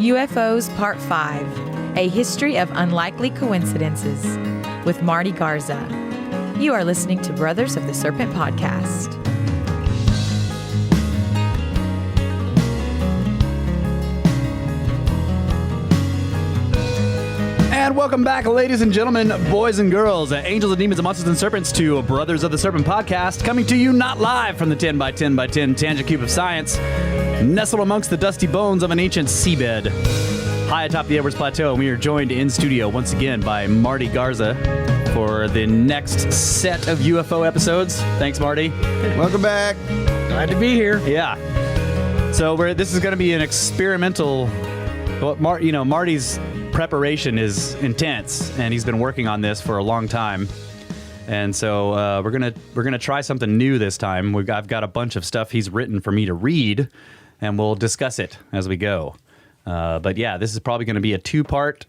UFOs Part 5, A History of Unlikely Coincidences, with Marty Garza. You are listening to Brothers of the Serpent podcast. And welcome back, ladies and gentlemen, boys and girls, angels and demons and monsters and serpents, to Brothers of the Serpent podcast, coming to you not live from the 10 by 10 by 10 tangent cube of science, nestled amongst the dusty bones of an ancient seabed, high atop the Edwards Plateau. And we are joined in studio once again by Marty Garza for the next set of UFO episodes. Thanks, Marty. Welcome back. Glad to be here. Yeah. So this is going to be an experimental. Well, Marty's preparation is intense, and he's been working on this for a long time. And so we're gonna try something new this time. I've got a bunch of stuff he's written for me to read, and we'll discuss it as we go. But yeah, this is probably going to be a two-part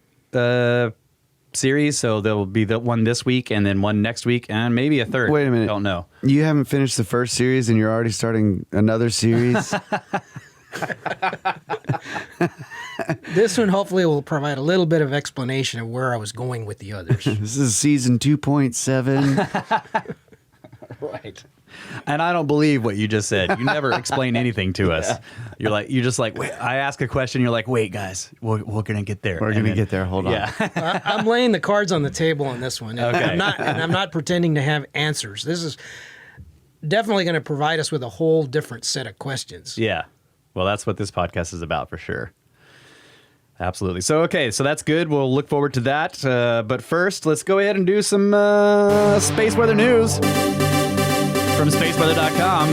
series. So there'll be the one this week, and then one next week, and maybe a third. Wait a minute. Don't know. You haven't finished the first series, and you're already starting another series? This one hopefully will provide a little bit of explanation of where I was going with the others. This is season 2.7. Right. And I don't believe what you just said. You never explain anything to us. You're just like, wait, I ask a question. You're like, wait, guys, we're going to get there. We're going to get there. Hold on. Yeah. I'm laying the cards on the table on this one. And Okay. I'm not pretending to have answers. This is definitely going to provide us with a whole different set of questions. Yeah. Well, that's what this podcast is about for sure. Absolutely. So that's good. We'll look forward to that. But first, let's go ahead and do some space weather news from spaceweather.com.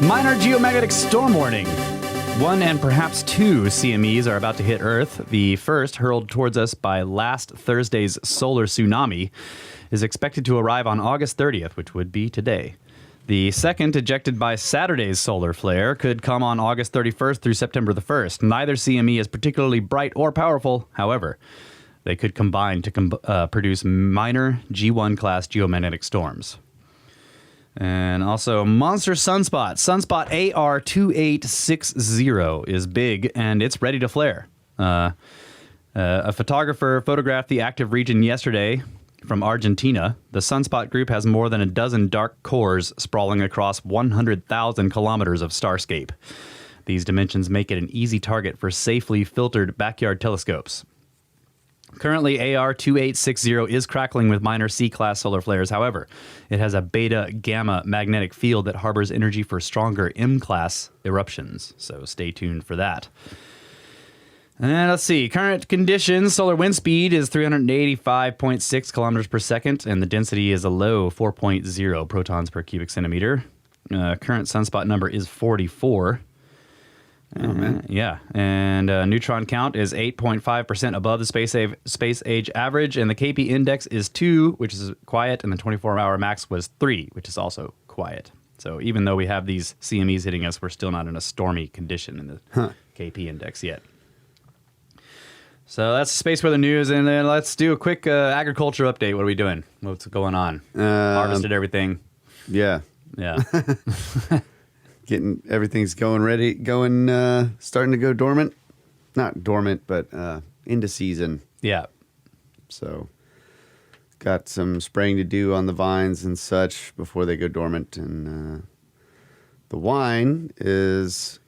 Minor geomagnetic storm warning. 1 and perhaps 2 CMEs are about to hit Earth. The first, hurled towards us by last Thursday's solar tsunami, is expected to arrive on August 30th, which would be today. The second, ejected by Saturday's solar flare, could come on August 31st through September the 1st. Neither CME is particularly bright or powerful. However, they could combine to produce minor G1 class geomagnetic storms. And also, monster sunspot. Sunspot AR2860 is big, and it's ready to flare. A photographer photographed the active region yesterday from Argentina. The sunspot group has more than a dozen dark cores sprawling across 100,000 kilometers of starscape. These dimensions make it an easy target for safely filtered backyard telescopes. Currently, AR2860 is crackling with minor C-class solar flares. However, it has a beta-gamma magnetic field that harbors energy for stronger M-class eruptions. So stay tuned for that. And let's see. Current conditions. Solar wind speed is 385.6 kilometers per second, and the density is a low 4.0 protons per cubic centimeter. Current sunspot number is 44. Oh, man. Yeah. And neutron count is 8.5% above the space age average, and the KP index is 2, which is quiet, and the 24-hour max was 3, which is also quiet. So even though we have these CMEs hitting us, we're still not in a stormy condition in the KP index yet. So that's space weather news, and then let's do a quick agriculture update. What are we doing? What's going on? Harvested everything. Yeah. Yeah. Getting everything's starting to go dormant. Not dormant, but into season. Yeah. So got some spraying to do on the vines and such before they go dormant. And the wine is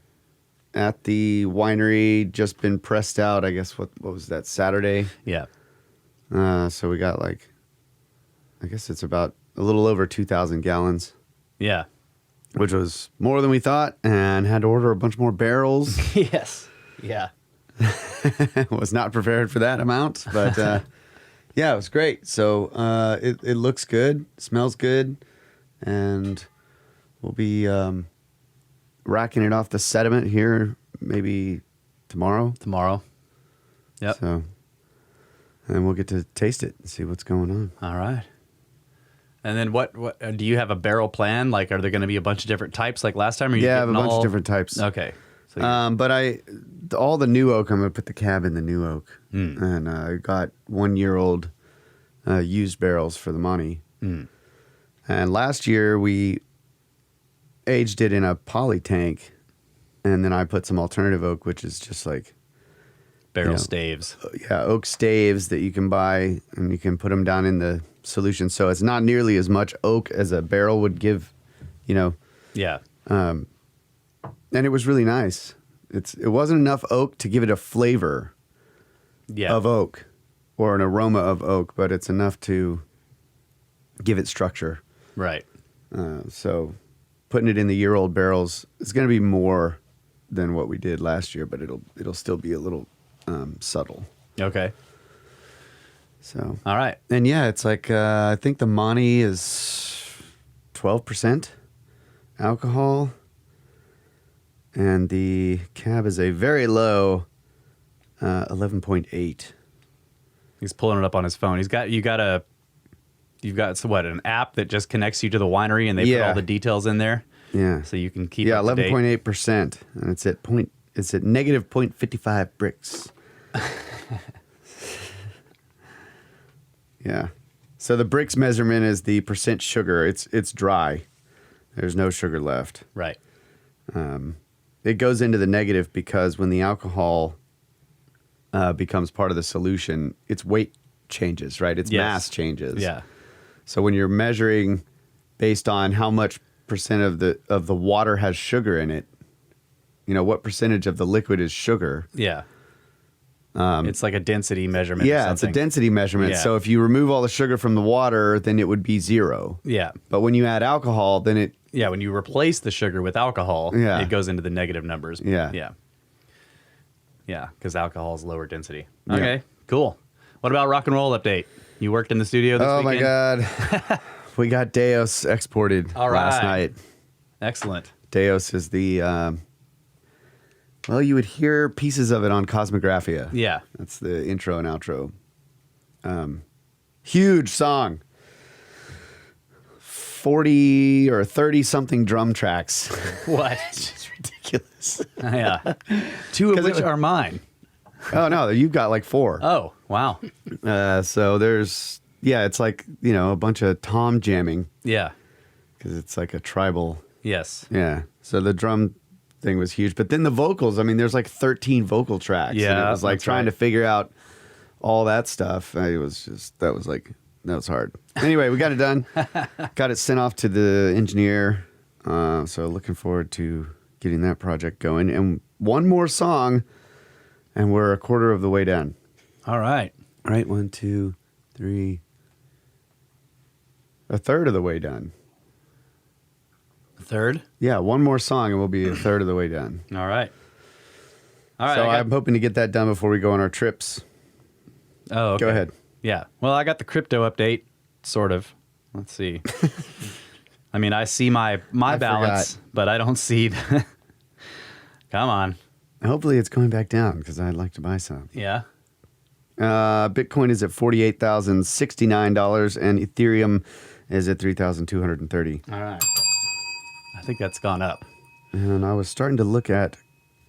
at the winery, just been pressed out. I guess what was that, Saturday? Yeah. So we got I guess it's about a little over 2,000 gallons. Yeah. Which was more than we thought, and had to order a bunch more barrels. Yes. Yeah. Was not prepared for that amount, but yeah, it was great. So it looks good, smells good, and we'll be racking it off the sediment here maybe tomorrow. Yep. So, and we'll get to taste it and see what's going on. All right. And then what do you have a barrel plan? Like, are there going to be a bunch of different types like last time? Or Yeah, I have a bunch of different types. Okay. So but all the new oak, I'm going to put the cab in the new oak. And I got 1-year-old used barrels for the money. And last year we aged it in a poly tank, and then I put some alternative oak, which is just like barrel staves. Yeah, oak staves that you can buy, and you can put them down in the solution. So it's not nearly as much oak as a barrel would give, Yeah. And it was really nice. It wasn't enough oak to give it a flavor of oak or an aroma of oak, but it's enough to give it structure. Right. So putting it in the year-old barrels is going to be more than what we did last year, but it'll still be a little subtle. Okay. So All right. and yeah, it's like I think the Monty is 12% alcohol, and the cab is a very low 11.8. He's pulling it up on his phone. You've got an app that just connects you to the winery, and they put all the details in there. Yeah. So you can keep 11.8%, and it's at negative 0.55 bricks. Yeah. So the bricks measurement is the percent sugar. It's dry. There's no sugar left. Right. It goes into the negative because when the alcohol becomes part of the solution, its weight changes, right? Its mass changes. Yeah. So when you're measuring based on how much percent of the water has sugar in it, what percentage of the liquid is sugar? Yeah. It's like a density measurement. Yeah, or it's a something. density measurement. Yeah. So if you remove all the sugar from the water, then it would be 0. Yeah. But when you add alcohol, then it Yeah. When you replace the sugar with alcohol, Yeah. it goes into the negative numbers. Yeah. Yeah. Yeah. Because alcohol is lower density. Yeah. Okay. Cool. What about rock and roll update? You worked in the studio this Oh weekend? my God. We got Deus exported All last right. night. Excellent. Deus is the, you would hear pieces of it on Cosmographia. Yeah. That's the intro and outro. Huge song. 40 or 30 something drum tracks. What? It's ridiculous. Yeah. Two of 'Cause which it- are mine. Oh, no, you've got like 4. Oh, wow. So there's, it's like, a bunch of tom jamming Yeah. because it's like a tribal. Yes. Yeah. So the drum thing was huge. But then the vocals, there's like 13 vocal tracks. And Yeah, it was like that's trying right. to figure out all that stuff. That was hard. Anyway, we got it done. Got it sent off to the engineer. So looking forward to getting that project going. And one more song, and we're a quarter of the way done. All right. All right, 1, 2, 3. A third of the way done. Third. Yeah, one more song, and we'll be a third of the way done. All right. All right. So I'm hoping to get that done before we go on our trips. Oh, okay. Go ahead. Yeah. Well, I got the crypto update, sort of. Let's see. I see my balance, forgot. but I don't see the... Come on. Hopefully it's going back down because I'd like to buy some. Yeah. Bitcoin is at $48,069 and Ethereum is at $3,230. All right. I think that's gone up. And I was starting to look at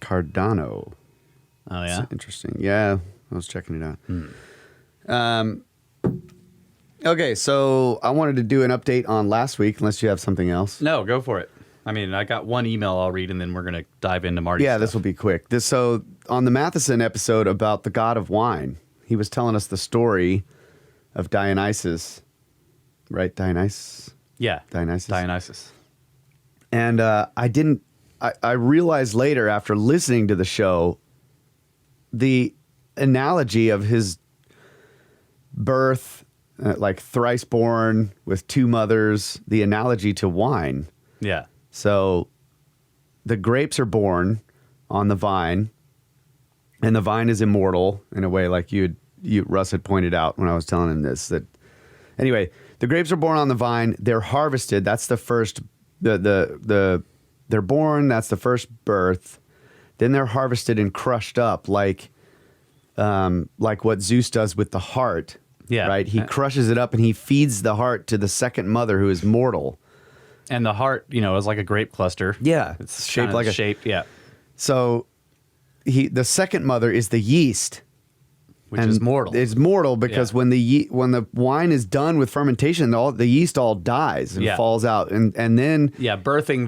Cardano. Oh, yeah? It's interesting. Yeah, I was checking it out. Okay, so I wanted to do an update on last week, unless you have something else. No, go for it. I got one email I'll read, and then we're going to dive into Marty's Yeah, stuff. this will be quick. So on the Matheson episode about the god of wine, he was telling us the story of Dionysus, right? Dionysus? Yeah. Dionysus. Dionysus. And I realized later after listening to the show, the analogy of his birth, like thrice born with 2 mothers, the analogy to wine. Yeah. So the grapes are born on the vine, and the vine is immortal in a way, like Russ had pointed out when I was telling him this. That anyway, the grapes are born on the vine. They're harvested. That's the first. They're born. That's the first birth. Then they're harvested and crushed up, like what Zeus does with the heart. Yeah. Right. He crushes it up and he feeds the heart to the second mother, who is mortal. And the heart, is like a grape cluster. Yeah, It's shaped kinda like a shape. Yeah. So the second mother is the yeast, Which and is mortal. It's mortal because Yeah. when the wine is done with fermentation, the yeast all dies and Yeah. falls out, and then Yeah, birthing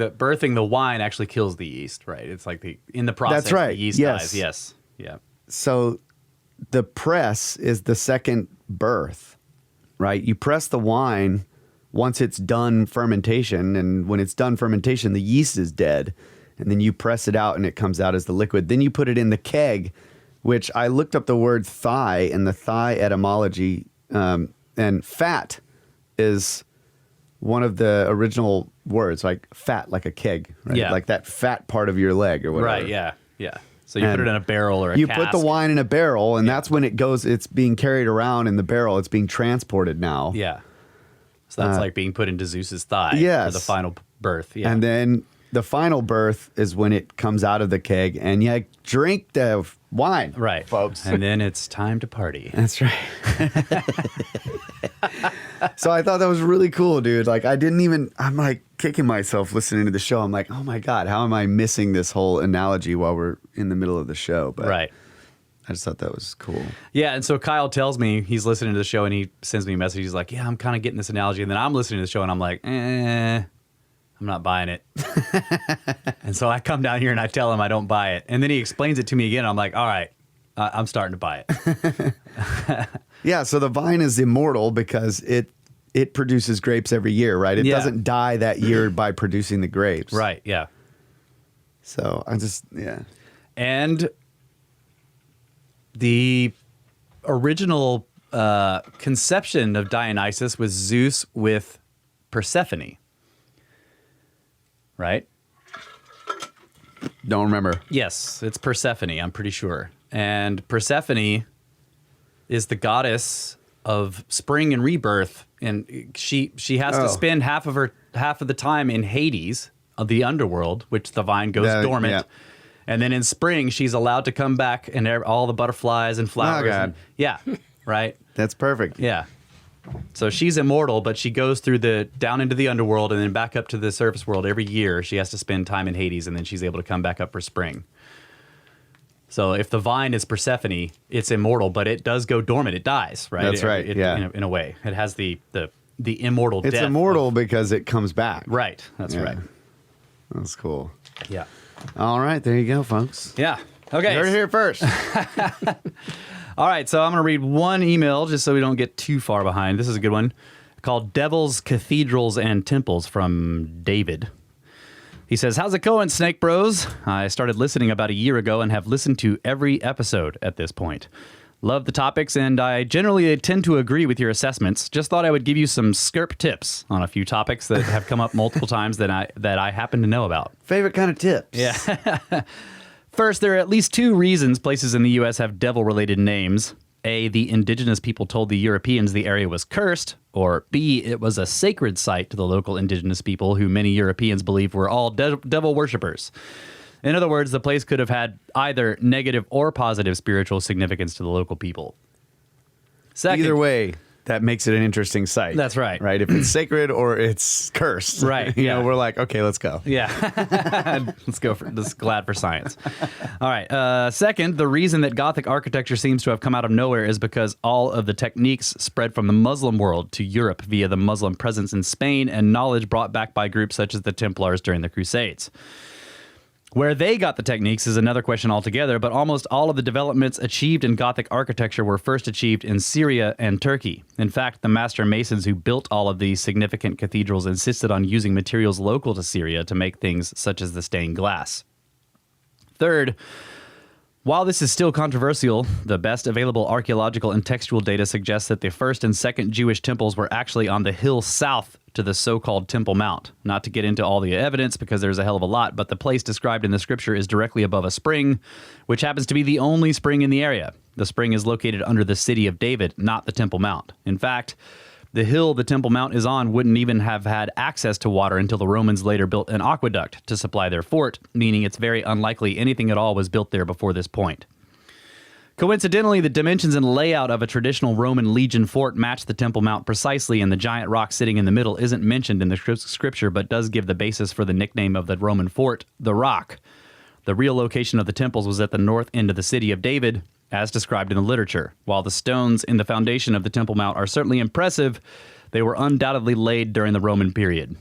the wine actually kills the yeast, right? It's like in the process That's right, the yeast yes. dies. Yes. Yeah. so the press is the second birth, right? You press the wine once it's done fermentation, and when it's done fermentation, the yeast is dead, and then you press it out and it comes out as the liquid. Then you put it in the keg, which I looked up the word thigh and the thigh etymology, and fat is one of the original words, like fat, like a keg, right? Yeah. Like that fat part of your leg or whatever. Right, yeah. So you put it in a barrel or a You cask. put the wine in a barrel, and that's when it goes, it's being carried around in the barrel. It's being transported now. Yeah. So that's like being put into Zeus's thigh Yes. for the final birth. Yeah. And then the final birth is when it comes out of the keg, and you drink the wine. right, folks. And then it's time to party. That's right. So I thought that was really cool, dude. Like, I'm like kicking myself listening to the show. I'm like, oh my God, how am I missing this whole analogy while we're in the middle of the show? But Right. I just thought that was cool. Yeah, and so Kyle tells me he's listening to the show and he sends me a message. He's like, yeah, I'm kind of getting this analogy. And then I'm listening to the show and I'm like, I'm not buying it. And so I come down here and I tell him I don't buy it. And then he explains it to me again. I'm like, all right, I'm starting to buy it. Yeah, so the vine is immortal because it produces grapes every year, right? It Yeah. doesn't die that year by producing the grapes. Right, yeah. So I just, yeah. And the original conception of Dionysus was Zeus with Persephone. Right? Don't remember. Yes, it's Persephone, I'm pretty sure. And Persephone is the goddess of spring and rebirth, and she has to spend half of the time in Hades, of the underworld, which the vine goes dormant. Yeah. And then in spring, she's allowed to come back, and all the butterflies and flowers. God. And, yeah, right. That's perfect. Yeah. So she's immortal, but she goes through down into the underworld and then back up to the surface world every year. She has to spend time in Hades, and then she's able to come back up for spring. So if the vine is Persephone, it's immortal, but it does go dormant. It dies, right? That's right, yeah. In a way, it has the immortal It's death. immortal because it comes back. Right. That's Yeah. right. That's cool. Yeah. All right, there you go, folks. Yeah. Okay. You heard it here first. All right, so I'm going to read one email just so we don't get too far behind. This is a good one called Devils, Cathedrals, and Temples from David. He says, how's it going, Snake Bros? I started listening about a year ago and have listened to every episode at this point. Love the topics, and I generally tend to agree with your assessments. Just thought I would give you some skirp tips on a few topics that have come up multiple times that I happen to know about. Favorite kind of tips. Yeah. First, there are at least two reasons places in the U.S. have devil-related names. A, the indigenous people told the Europeans the area was cursed, or B, it was a sacred site to the local indigenous people who many Europeans believed were all devil worshippers. In other words, the place could have had either negative or positive spiritual significance to the local people. Second, Either way, that makes it an interesting site. That's right. Right? If it's sacred or it's cursed. Right, You yeah. know, we're like, okay, let's go. Yeah. Let's go for this. Glad for science. All right. Second, the reason that Gothic architecture seems to have come out of nowhere is because all of the techniques spread from the Muslim world to Europe via the Muslim presence in Spain and knowledge brought back by groups such as the Templars during the Crusades. Where they got the techniques is another question altogether, but almost all of the developments achieved in Gothic architecture were first achieved in Syria and Turkey. In fact, the master masons who built all of these significant cathedrals insisted on using materials local to Syria to make things such as the stained glass. Third, while this is still controversial, the best available archaeological and textual data suggests that the first and second Jewish temples were actually on the hill south to the so-called Temple Mount. Not to get into all the evidence because there's a hell of a lot, but the place described in the scripture is directly above a spring, which happens to be the only spring in the area. The spring is located under the city of David, not the Temple Mount. In fact, the hill the Temple Mount is on wouldn't even have had access to water until the Romans later built an aqueduct to supply their fort, meaning it's very unlikely anything at all was built there before this point. Coincidentally, the dimensions and layout of a traditional Roman legion fort match the Temple Mount precisely, and the giant rock sitting in the middle isn't mentioned in the scripture, but does give the basis for the nickname of the Roman fort, the Rock. The real location of the temples was at the north end of the city of David, as described in the literature. While the stones in the foundation of the Temple Mount are certainly impressive, they were undoubtedly laid during the Roman period.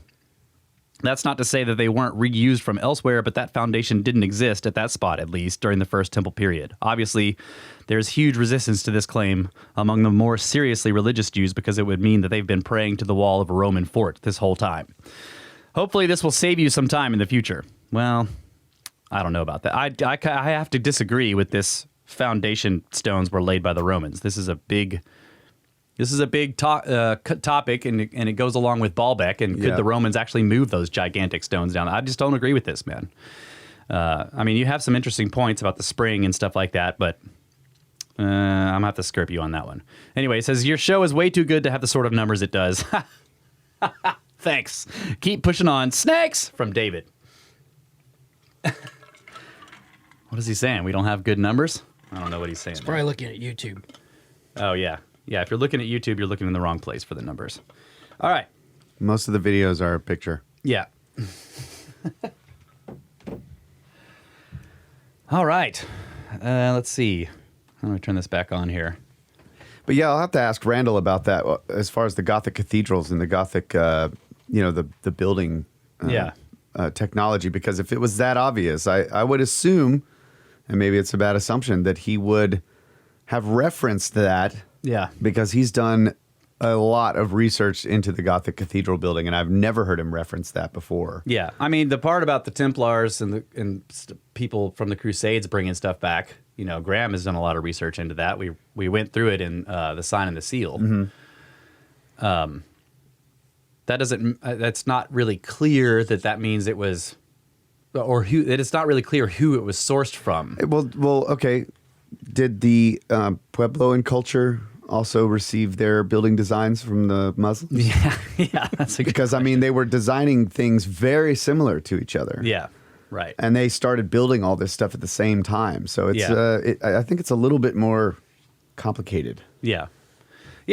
That's not to say that they weren't reused from elsewhere, but that foundation didn't exist at that spot, at least, during the First Temple period. Obviously, there's huge resistance to this claim among the more seriously religious Jews because it would mean that they've been praying to the wall of a Roman fort this whole time. Hopefully, this will save you some time in the future. Well, I don't know about that. I have to disagree with this foundation stones were laid by the Romans. This is a big topic, and it goes along with Baalbek. And could the Romans actually move those gigantic stones down? I just don't agree with this, man. I mean, you have some interesting points about the spring and stuff like that, but I'm going to have to skirp you on that one. Anyway, it says, your show is way too good to have the sort of numbers it does. Thanks. Keep pushing on. Snakes! From David. What is he saying? We don't have good numbers? I don't know what he's saying. He's probably looking at YouTube. Oh, yeah. Yeah, if you're looking at YouTube, you're looking in the wrong place for the numbers. All right. Most of the videos are a picture. Yeah. All right. Let's see. I'm going to turn this back on here. But yeah, I'll have to ask Randall about that as far as the Gothic cathedrals and the Gothic, the building technology, because if it was that obvious, I would assume, and maybe it's a bad assumption, that he would have referenced that. Yeah. Because he's done a lot of research into the Gothic cathedral building, and I've never heard him reference that before. Yeah. I mean, the part about the Templars and people from the Crusades bringing stuff back, Graham has done a lot of research into that. We went through it in The Sign and the Seal. Mm-hmm. That's not really clear that means it was, or who, that it's not really clear who it was sourced from. Well, okay. Did the Puebloan culture also receive their building designs from the Muslims? Yeah, that's a good because question. I mean, they were designing things very similar to each other. Yeah, right. And they started building all this stuff at the same time. So it's I think it's a little bit more complicated. Yeah,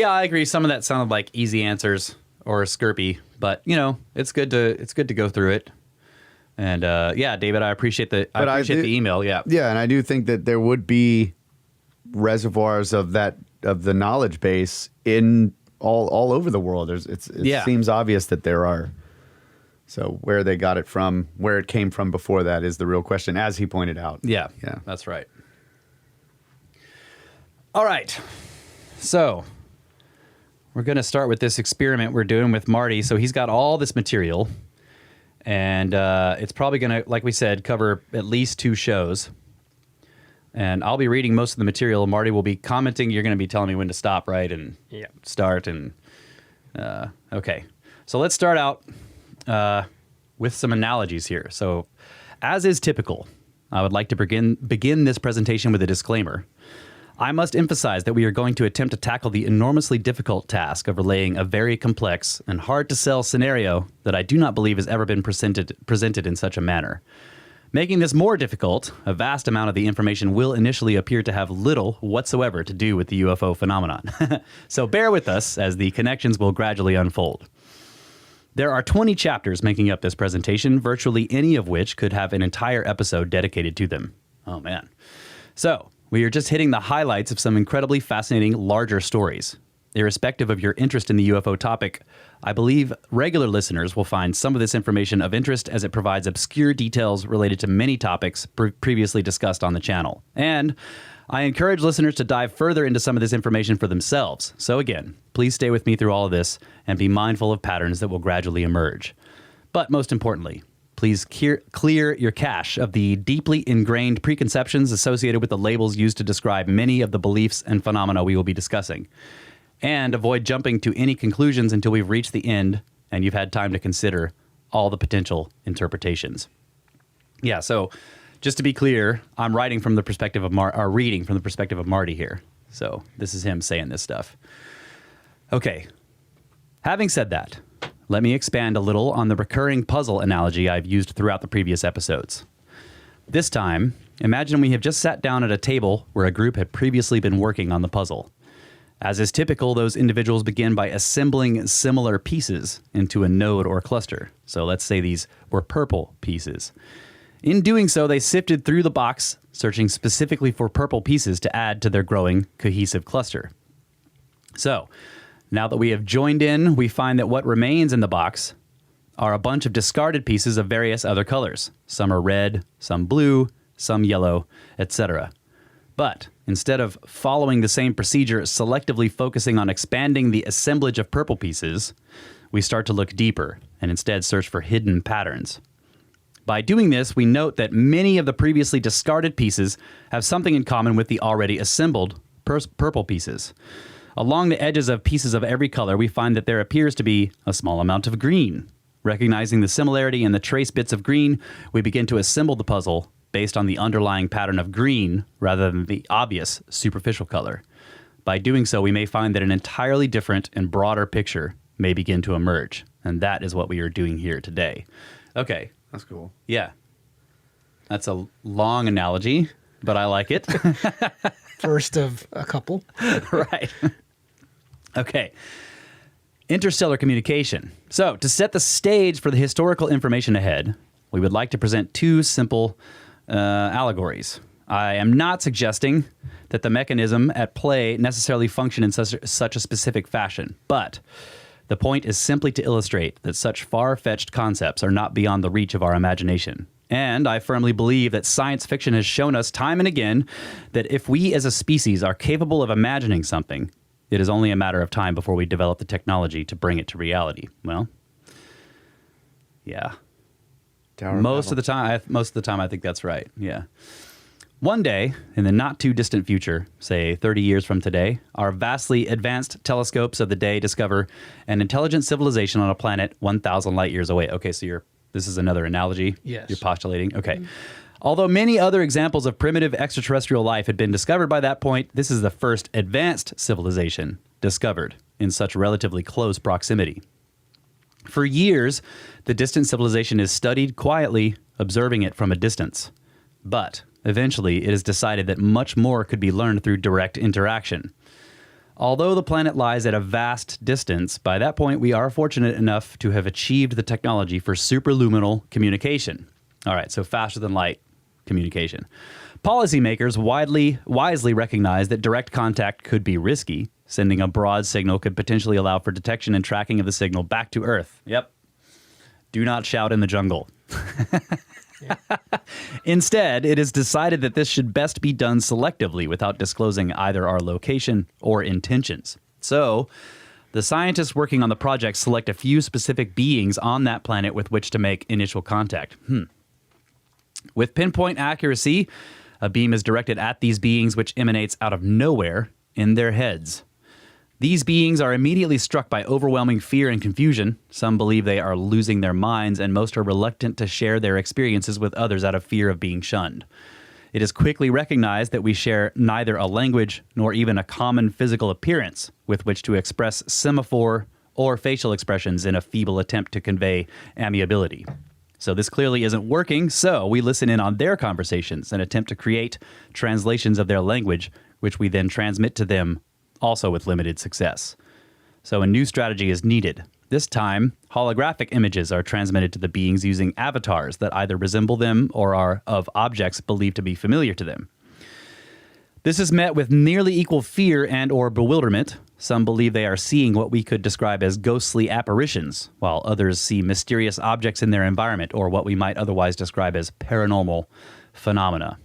I agree. Some of that sounded like easy answers or skirpy, but it's good to go through it. And David, I appreciate the email. Yeah, and I do think that there would be reservoirs of the knowledge base in all over the world. It seems obvious that there are. So where they got it from, where it came from before that is the real question, as he pointed out. Yeah, that's right. All right, so we're going to start with this experiment we're doing with Marty. So he's got all this material. And it's probably going to, like we said, cover at least 2 shows. And I'll be reading most of the material. Marty will be commenting. You're going to be telling me when to stop, right? And start. And okay. So let's start out with some analogies here. So as is typical, I would like to begin this presentation with a disclaimer. I must emphasize that we are going to attempt to tackle the enormously difficult task of relaying a very complex and hard-to-sell scenario that I do not believe has ever been presented in such a manner. Making this more difficult, a vast amount of the information will initially appear to have little whatsoever to do with the UFO phenomenon. So bear with us as the connections will gradually unfold. There are 20 chapters making up this presentation, virtually any of which could have an entire episode dedicated to them. Oh, man. So we are just hitting the highlights of some incredibly fascinating larger stories. Irrespective of your interest in the UFO topic, I believe regular listeners will find some of this information of interest as it provides obscure details related to many topics previously discussed on the channel. And I encourage listeners to dive further into some of this information for themselves. So again, please stay with me through all of this and be mindful of patterns that will gradually emerge. But most importantly, please clear your cache of the deeply ingrained preconceptions associated with the labels used to describe many of the beliefs and phenomena we will be discussing. And avoid jumping to any conclusions until we've reached the end and you've had time to consider all the potential interpretations. Yeah, so just to be clear, I'm writing from the perspective of reading from the perspective of Marty here. So this is him saying this stuff. Okay, having said that, let me expand a little on the recurring puzzle analogy I've used throughout the previous episodes. This time, imagine we have just sat down at a table where a group had previously been working on the puzzle. As is typical, those individuals begin by assembling similar pieces into a node or cluster. So let's say these were purple pieces. In doing so, they sifted through the box, searching specifically for purple pieces to add to their growing cohesive cluster. So, now that we have joined in, we find that what remains in the box are a bunch of discarded pieces of various other colors. Some are red, some blue, some yellow, etc. But instead of following the same procedure, selectively focusing on expanding the assemblage of purple pieces, we start to look deeper and instead search for hidden patterns. By doing this, we note that many of the previously discarded pieces have something in common with the already assembled purple pieces. Along the edges of pieces of every color, we find that there appears to be a small amount of green. Recognizing the similarity in the trace bits of green, we begin to assemble the puzzle based on the underlying pattern of green rather than the obvious superficial color. By doing so, we may find that an entirely different and broader picture may begin to emerge. And that is what we are doing here today. Okay. That's cool. Yeah. That's a long analogy, but I like it. First of a couple. Right. Okay. Interstellar communication. So, to set the stage for the historical information ahead, we would like to present two simple allegories. I am not suggesting that the mechanism at play necessarily function in such a specific fashion, but the point is simply to illustrate that such far-fetched concepts are not beyond the reach of our imagination. And I firmly believe that science fiction has shown us time and again that if we as a species are capable of imagining something, it is only a matter of time before we develop the technology to bring it to reality. Well, yeah. Most of the time, I think that's right. Yeah. One day, in the not-too-distant future, say 30 years from today, our vastly advanced telescopes of the day discover an intelligent civilization on a planet 1,000 light years away. Okay, so this is another analogy Yes. you're postulating. Okay. Although many other examples of primitive extraterrestrial life had been discovered by that point, this is the first advanced civilization discovered in such relatively close proximity. For years, the distant civilization is studied quietly, observing it from a distance. But eventually, it is decided that much more could be learned through direct interaction. Although the planet lies at a vast distance, by that point we are fortunate enough to have achieved the technology for superluminal communication. All right, so faster than light communication. Policymakers wisely recognize that direct contact could be risky. Sending a broad signal could potentially allow for detection and tracking of the signal back to Earth. Yep. Do not shout in the jungle. Instead, it is decided that this should best be done selectively without disclosing either our location or intentions. So, the scientists working on the project select a few specific beings on that planet with which to make initial contact. With pinpoint accuracy, a beam is directed at these beings, which emanates out of nowhere in their heads. These beings are immediately struck by overwhelming fear and confusion. Some believe they are losing their minds, and most are reluctant to share their experiences with others out of fear of being shunned. It is quickly recognized that we share neither a language nor even a common physical appearance with which to express semaphore or facial expressions in a feeble attempt to convey amiability. So this clearly isn't working, so we listen in on their conversations and attempt to create translations of their language, which we then transmit to them, also with limited success. So a new strategy is needed. This time, holographic images are transmitted to the beings using avatars that either resemble them or are of objects believed to be familiar to them. This is met with nearly equal fear and or bewilderment. Some believe they are seeing what we could describe as ghostly apparitions, while others see mysterious objects in their environment or what we might otherwise describe as paranormal phenomena.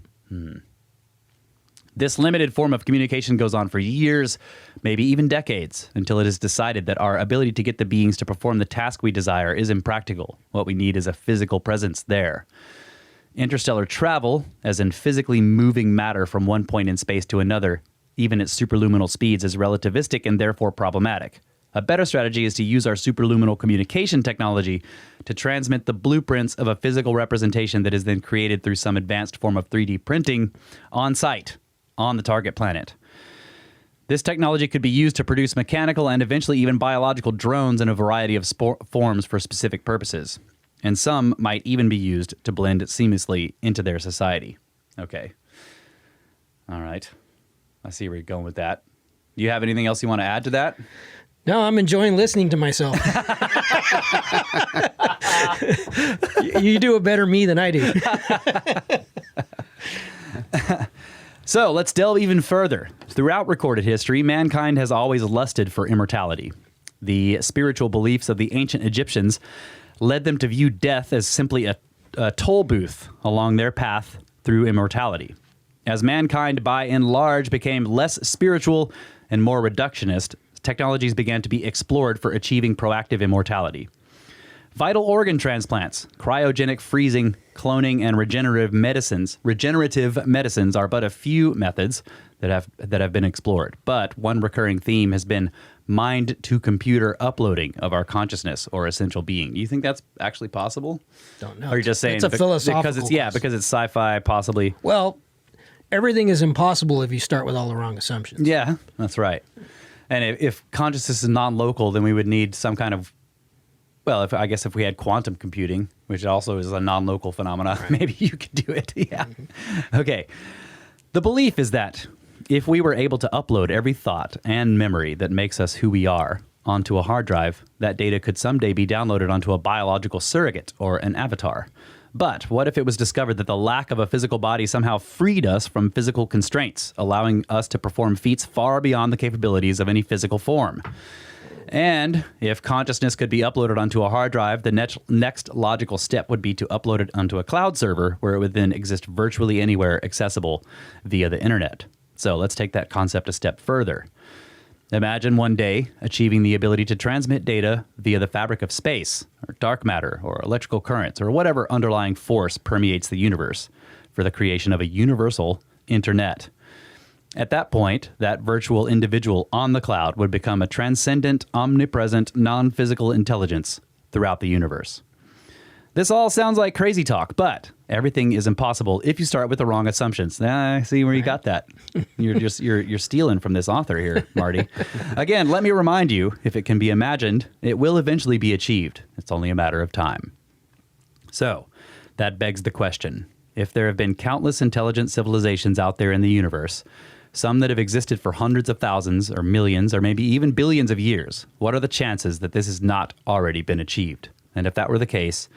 This limited form of communication goes on for years, maybe even decades, until it is decided that our ability to get the beings to perform the task we desire is impractical. What we need is a physical presence there. Interstellar travel, as in physically moving matter from one point in space to another, even at superluminal speeds, is relativistic and therefore problematic. A better strategy is to use our superluminal communication technology to transmit the blueprints of a physical representation that is then created through some advanced form of 3D printing on site, on the target planet. This technology could be used to produce mechanical and eventually even biological drones in a variety of forms for specific purposes. And some might even be used to blend seamlessly into their society. Okay. All right. I see where you're going with that. Do you have anything else you want to add to that? No, I'm enjoying listening to myself. You do a better me than I do. So let's delve even further. Throughout recorded history, mankind has always lusted for immortality. The spiritual beliefs of the ancient Egyptians led them to view death as simply a toll booth along their path through immortality. As mankind, by and large, became less spiritual and more reductionist, technologies began to be explored for achieving proactive immortality. Vital organ transplants, cryogenic freezing, cloning, and regenerative medicines are but a few methods that have been explored. But one recurring theme has been mind-to-computer uploading of our consciousness or essential being. Do you think that's actually possible? Don't know. Or are you just saying it's a philosophical because it's sci-fi, possibly? Well, everything is impossible if you start with all the wrong assumptions. Yeah, that's right. And if consciousness is non-local, then we would need some kind of, well, if we had quantum computing, which also is a non-local phenomena, right, maybe you could do it. Yeah. Mm-hmm. Okay. The belief is that if we were able to upload every thought and memory that makes us who we are onto a hard drive, that data could someday be downloaded onto a biological surrogate or an avatar. But what if it was discovered that the lack of a physical body somehow freed us from physical constraints, allowing us to perform feats far beyond the capabilities of any physical form? And if consciousness could be uploaded onto a hard drive, the next logical step would be to upload it onto a cloud server where it would then exist virtually anywhere accessible via the internet. So let's take that concept a step further. Imagine one day achieving the ability to transmit data via the fabric of space, or dark matter, or electrical currents, or whatever underlying force permeates the universe for the creation of a universal internet. At that point, that virtual individual on the cloud would become a transcendent, omnipresent, non-physical intelligence throughout the universe. This all sounds like crazy talk, but everything is impossible if you start with the wrong assumptions. I see where you got that. You're stealing from this author here, Marty. Again, let me remind you, if it can be imagined, it will eventually be achieved. It's only a matter of time. So, that begs the question. If there have been countless intelligent civilizations out there in the universe, some that have existed for hundreds of thousands or millions or maybe even billions of years, what are the chances that this has not already been achieved? And if that were the case,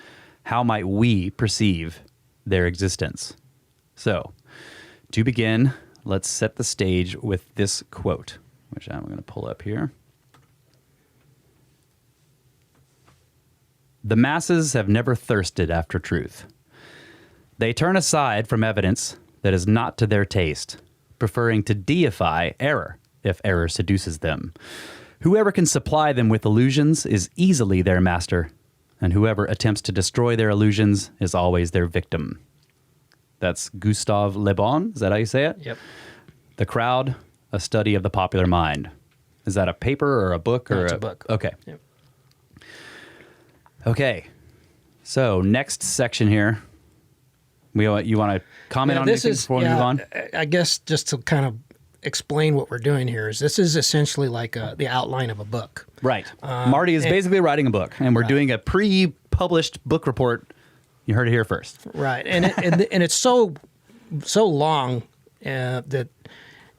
how might we perceive their existence? So, to begin, let's set the stage with this quote, which I'm going to pull up here. The masses have never thirsted after truth. They turn aside from evidence that is not to their taste, preferring to deify error if error seduces them. Whoever can supply them with illusions is easily their master, and whoever attempts to destroy their illusions is always their victim. That's Gustave Le Bon. Is that how you say it? Yep. The Crowd, A Study of the Popular Mind. Is that a paper or a book? No, it's a book. Okay. Yep. Okay. So next section here. You want to comment on anything before we move on? I guess just to kind of explain what we're doing here is this is essentially like the outline of a book. Right. Marty is basically writing a book, and we're doing a pre-published book report. You heard it here first. Right. And it's so long that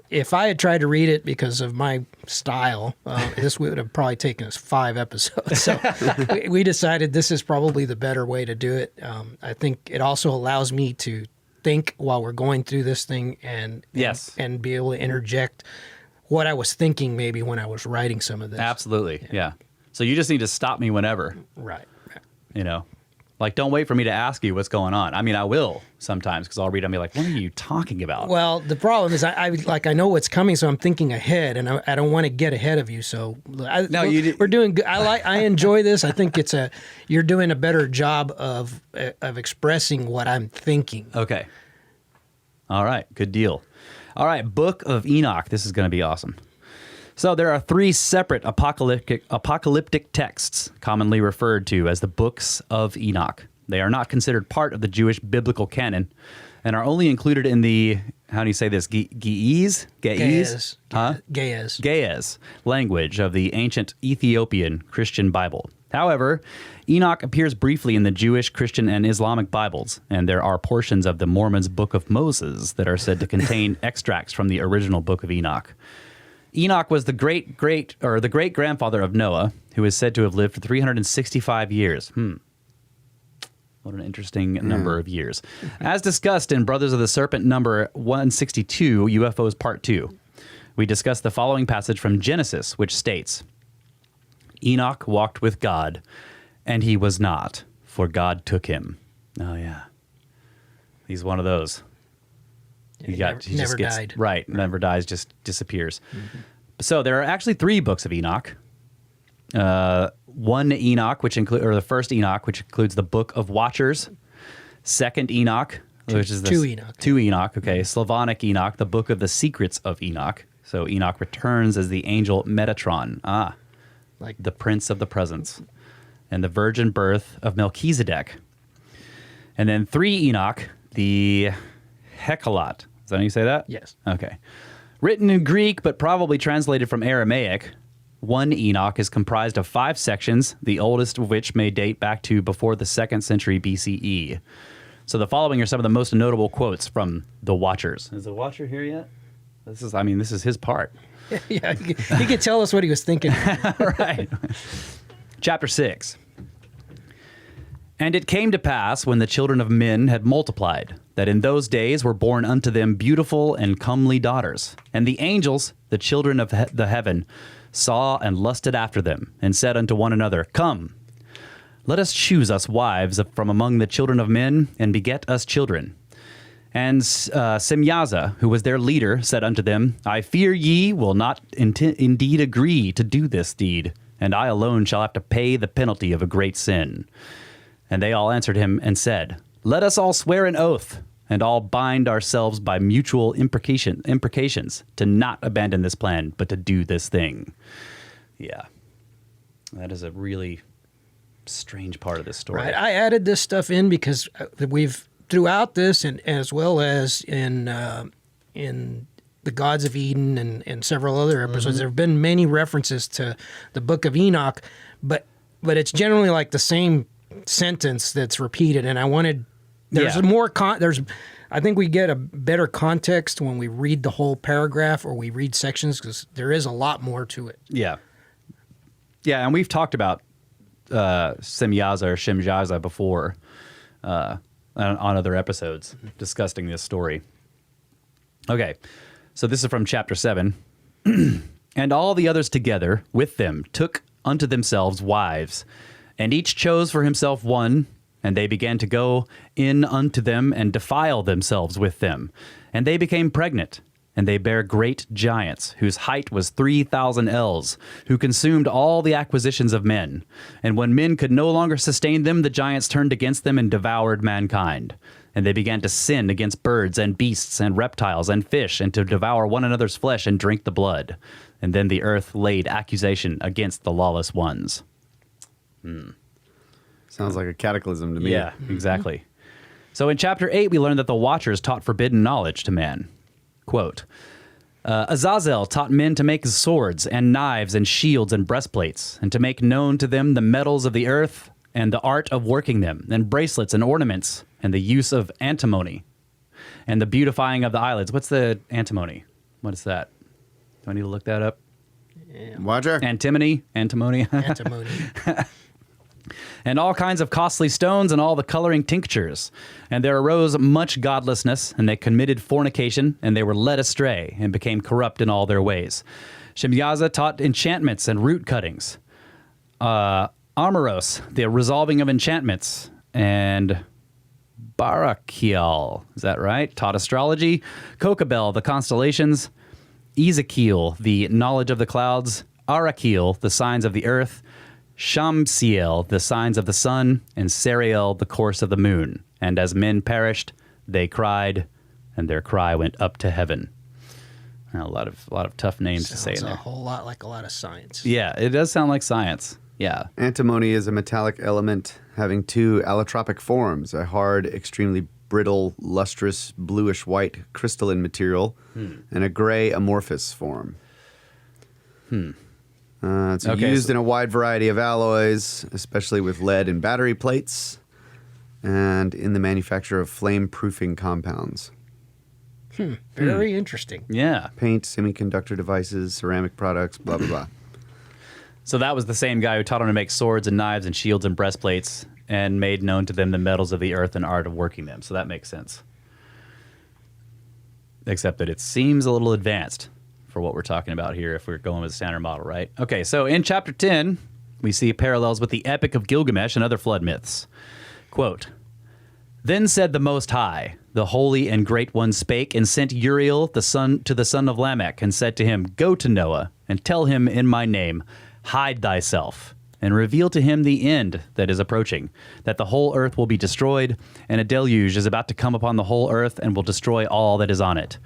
if I had tried to read it because of my style, this would have probably taken us 5 episodes. So we decided this is probably the better way to do it. I think it also allows me to think while we're going through this thing and be able to interject what I was thinking maybe when I was writing some of this. Absolutely. Yeah. So you just need to stop me whenever. Right. You know, like don't wait for me to ask you what's going on. I mean, I will sometimes because I'll read and be like, what are you talking about? Well, the problem is I know what's coming, so I'm thinking ahead, and I don't want to get ahead of you. So we're doing good. I enjoy this. I think you're doing a better job of expressing what I'm thinking. Okay. All right. Good deal. All right. Book of Enoch. This is going to be awesome. So there are 3 separate apocalyptic texts commonly referred to as the books of Enoch. They are not considered part of the Jewish biblical canon and are only included in the, how do you say this, Ge'ez language of the ancient Ethiopian Christian Bible. However, Enoch appears briefly in the Jewish, Christian, and Islamic Bibles, and there are portions of the Mormons' Book of Moses that are said to contain extracts from the original Book of Enoch. Enoch was the great-grandfather of Noah, who is said to have lived for 365 years. What an interesting number of years. As discussed in Brothers of the Serpent number 162, UFOs Part 2, we discussed the following passage from Genesis, which states, Enoch walked with God, And he was not, for God took him. Oh, yeah. He's one of those. He never died. Right, never dies, just disappears. Mm-hmm. So there are actually 3 books of Enoch. One Enoch, the first Enoch, which includes the Book of Watchers. Second Enoch, which is two Enoch. 2 Enoch, okay. Slavonic Enoch, the Book of the Secrets of Enoch. So Enoch returns as the angel Metatron. Like the Prince of the Presence. And the virgin birth of Melchizedek. And then 3 Enoch, the Hecalot. Is that how you say that? Yes. Okay. Written in Greek, but probably translated from Aramaic, 1 Enoch is comprised of 5 sections, the oldest of which may date back to before the 2nd century BCE. So the following are some of the most notable quotes from the Watchers. Is the Watcher here yet? This is his part. Yeah, he could tell us what he was thinking. Right. Chapter 6. And it came to pass, when the children of men had multiplied, that in those days were born unto them beautiful and comely daughters. And the angels, the children of the heaven, saw and lusted after them, and said unto one another, Come, let us choose us wives from among the children of men, and beget us children. And Semyaza, who was their leader, said unto them, I fear ye will not indeed agree to do this deed, and I alone shall have to pay the penalty of a great sin. And they all answered him and said, Let us all swear an oath, and all bind ourselves by mutual imprecations to not abandon this plan, but to do this thing. Yeah. That is a really strange part of this story. Right. I added this stuff in because we've, throughout this, and as well as in the Gods of Eden and several other episodes, there have been many references to the Book of Enoch, but it's generally like the same sentence that's repeated. And I wanted, I think we get a better context when we read the whole paragraph or we read sections, because there is a lot more to it. Yeah. Yeah, and we've talked about Semyaza or Shemjaza before on other episodes discussing this story. Okay, so this is from chapter 7. And all the others together with them took unto themselves wives, and each chose for himself one, and they began to go in unto them and defile themselves with them. And they became pregnant, and they bare great giants, whose height was 3,000 ells, who consumed all the acquisitions of men. And when men could no longer sustain them, the giants turned against them and devoured mankind. And they began to sin against birds and beasts and reptiles and fish, and to devour one another's flesh and drink the blood. And then the earth laid accusation against the lawless ones. Sounds like a cataclysm to me. Yeah, exactly. So in chapter 8, we learn that the Watchers taught forbidden knowledge to man. Quote, Azazel taught men to make swords and knives and shields and breastplates, and to make known to them the metals of the earth and the art of working them, and bracelets and ornaments, and the use of antimony, and the beautifying of the eyelids. What's the antimony? What is that? Do I need to look that up? Yeah. Watcher? Antimony? Antimony. And all kinds of costly stones and all the coloring tinctures. And there arose much godlessness, and they committed fornication, and they were led astray, and became corrupt in all their ways. Shemyaza taught enchantments and root cuttings. Amoros, the resolving of enchantments, and Barakiel, is that right? Taught astrology. Kokabel, the constellations. Ezekiel, the knowledge of the clouds. Arakiel, the signs of the earth. Shamsiel, the signs of the sun, and Sariel, the course of the moon. And as men perished, they cried, and their cry went up to heaven. A lot of tough names to say in there. Sounds a whole lot like a lot of science. Yeah, it does sound like science. Yeah. Antimony is a metallic element having 2 allotropic forms, a hard, extremely brittle, lustrous, bluish-white crystalline material, and a gray amorphous form. It's used in a wide variety of alloys, especially with lead and battery plates, and in the manufacture of flame-proofing compounds. Very interesting. Yeah. Paint, semiconductor devices, ceramic products, blah, blah, blah. So that was the same guy who taught them to make swords and knives and shields and breastplates, and made known to them the metals of the earth and art of working them. So that makes sense. Except that it seems a little advanced for what we're talking about here if we're going with the standard model, right? Okay, so in chapter 10, we see parallels with the Epic of Gilgamesh and other flood myths. Quote, "Then said the Most High, the Holy and Great One spake, and sent Uriel to the son of Lamech, and said to him, Go to Noah, and tell him in my name, hide thyself, and reveal to him the end that is approaching, that the whole earth will be destroyed, and a deluge is about to come upon the whole earth, and will destroy all that is on it.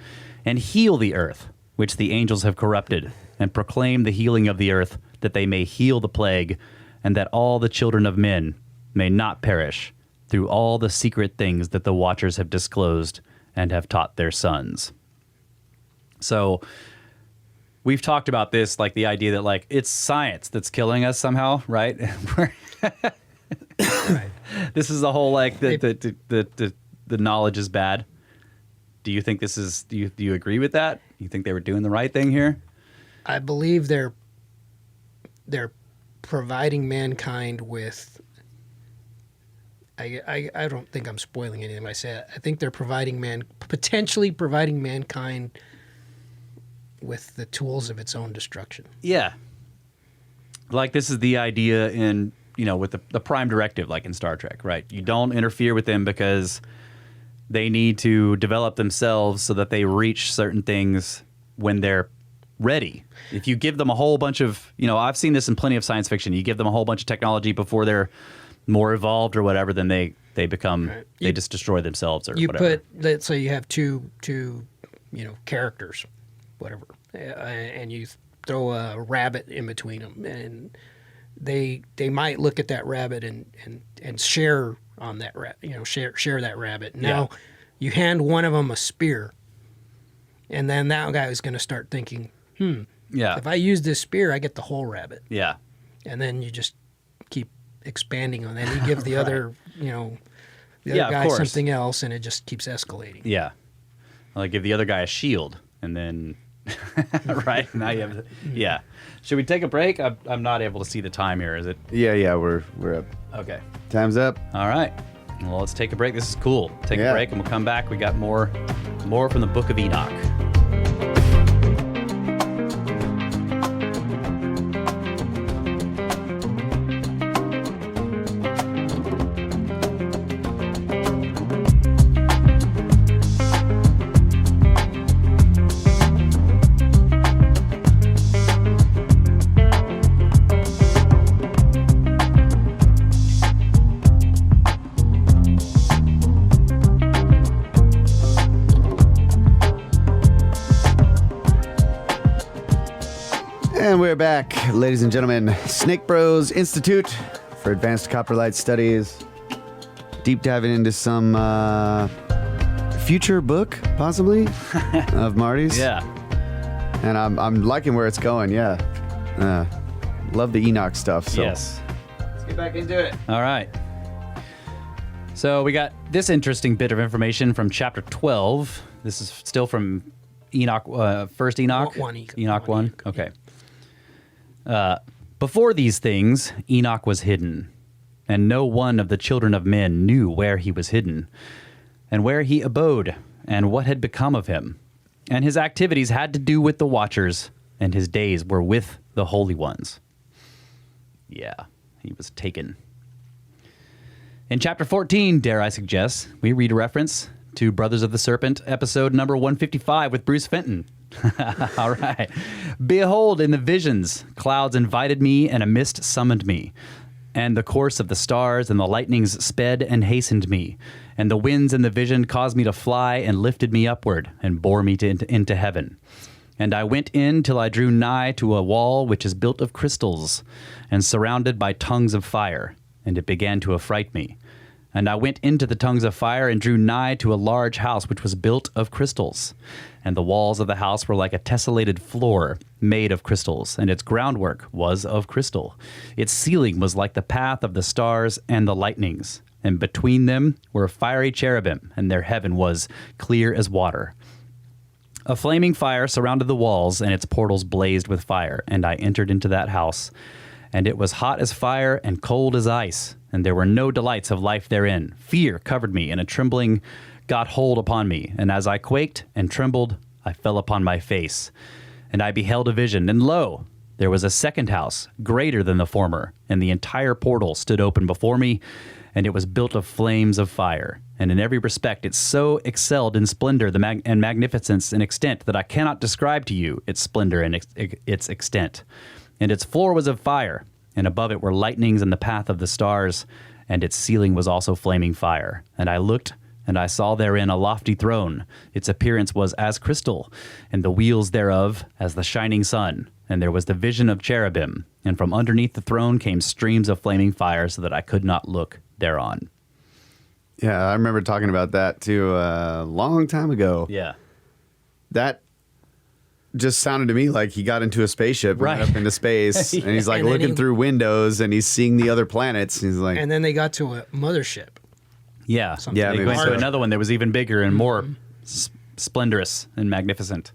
And heal the earth, which the angels have corrupted, and proclaim the healing of the earth, that they may heal the plague, and that all the children of men may not perish, through all the secret things that the watchers have disclosed and have taught their sons." So we've talked about this, like the idea that like it's science that's killing us somehow, right? Right. This is the whole like the knowledge is bad. Do you think this is? Do you agree with that? You think they were doing the right thing here? I believe they're providing mankind with. I don't think I'm spoiling anything when I say it. I think they're potentially providing mankind with the tools of its own destruction. Yeah. Like this is the idea in, with the Prime Directive, like in Star Trek, right? You don't interfere with them because they need to develop themselves so that they reach certain things when they're ready. If you give them a whole bunch of, I've seen this in plenty of science fiction. You give them a whole bunch of technology before they're more evolved or whatever, then they become, right. They just destroy themselves or whatever. Let's say you have two characters, whatever, and you throw a rabbit in between them, and they might look at that rabbit and share on that share that rabbit. Now you hand one of them a spear, and then that guy is going to start thinking, if I use this spear, I get the whole rabbit. Yeah. And then you just keep expanding on that. You give the other, the other guy something else, and it just keeps escalating. Yeah. Like give the other guy a shield, and then, right? Now you have, Should we take a break? I'm not able to see the time here. Is it? Yeah, we're up. Okay. Time's up. All right. Well, let's take a break. This is cool. Take a break, and we'll come back. We got more from the Book of Enoch. And we're back, ladies and gentlemen. Snake Bros Institute for Advanced Coprolite Studies. Deep diving into some future book, possibly, of Marty's. Yeah. And I'm liking where it's going, love the Enoch stuff. So. Yes. Let's get back into it. All right. So we got this interesting bit of information from chapter 12. This is still from Enoch, first Enoch? Enoch 1? Okay. Before these things, Enoch was hidden, and no one of the children of men knew where he was hidden, and where he abode, and what had become of him. And his activities had to do with the watchers, and his days were with the holy ones. Yeah, he was taken. In chapter 14, dare I suggest, we read a reference to Brothers of the Serpent, episode number 155 with Bruce Fenton. All right. Behold, in the visions, clouds invited me, and a mist summoned me. And the course of the stars and the lightnings sped and hastened me. And the winds in the vision caused me to fly and lifted me upward and bore me into heaven. And I went in till I drew nigh to a wall which is built of crystals and surrounded by tongues of fire. And it began to affright me. And I went into the tongues of fire and drew nigh to a large house which was built of crystals. And the walls of the house were like a tessellated floor made of crystals, and its groundwork was of crystal. Its ceiling was like the path of the stars and the lightnings. And between them were fiery cherubim, and their heaven was clear as water. A flaming fire surrounded the walls, and its portals blazed with fire. And I entered into that house, and it was hot as fire and cold as ice. And there were no delights of life therein. Fear covered me, and a trembling got hold upon me. And as I quaked and trembled, I fell upon my face. And I beheld a vision, and lo, There was a second house, greater than the former, and the entire portal stood open before me, and it was built of flames of fire. And in every respect it so excelled in splendor and magnificence and extent that I cannot describe to you its splendor and its extent. And its floor was of fire, and above it were lightnings in the path of the stars, and its ceiling was also flaming fire. And I looked, and I saw therein a lofty throne. Its appearance was as crystal, and the wheels thereof as the shining sun. And there was the vision of cherubim, and from underneath the throne came streams of flaming fire, so that I could not look thereon. Yeah, I remember talking about that too a long time ago. Yeah. That just sounded to me like he got into a spaceship and went up into space, and he's like looking through windows, and he's seeing the other planets. And he's like, and then they got to a mothership. Yeah. Yeah, They went to another one that was even bigger and more splendorous and magnificent.